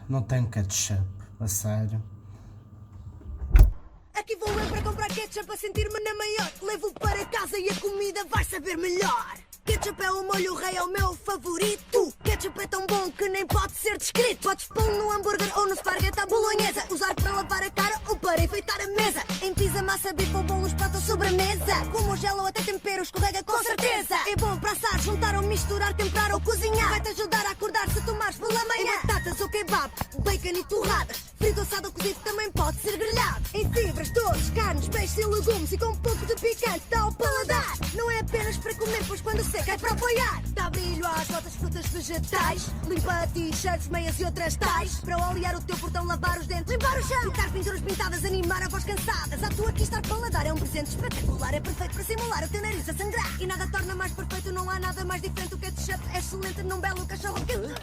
Não tenho ketchup, a sério. Aqui vou eu para comprar ketchup a sentir-me na maior. Levo para casa e a comida vai saber melhor. Ketchup é o molho rei, é o meu favorito. Ketchup é tão bom que nem pode ser descrito. Podes pôr no hambúrguer ou no esparguete à bolonhesa. Usar para lavar a cara ou para enfeitar a mesa. Em pizza, massa, bife ou bolos, prato ou sobremesa. Como gelo ou até tempero, escorrega com certeza. É bom para assar, juntar ou misturar, temperar ou cozinhar. Vai-te ajudar a acordar se tomares pela manhã. Em batatas ou kebab, bacon e torradas. Frito, assado ou cozido também pode ser grelhado. Em fibras, doces, carnes, peixes e legumes. E com um pouco de picante dá ao paladar. Não é apenas para comer, pois quando seca é para apoiar. Dá brilho às botas, frutas, vegetais. Limpa t-shirts, meias e outras tais. Para olear o teu portão, lavar os dentes, limpar o chão. Pintar pinturas pintadas, animar a voz cansadas. À tua aqui estar paladar é um presente espetacular. É perfeito para simular o teu nariz a sangrar. E nada torna mais perfeito, não há nada mais diferente. O ketchup é excelente num belo cachorro quente.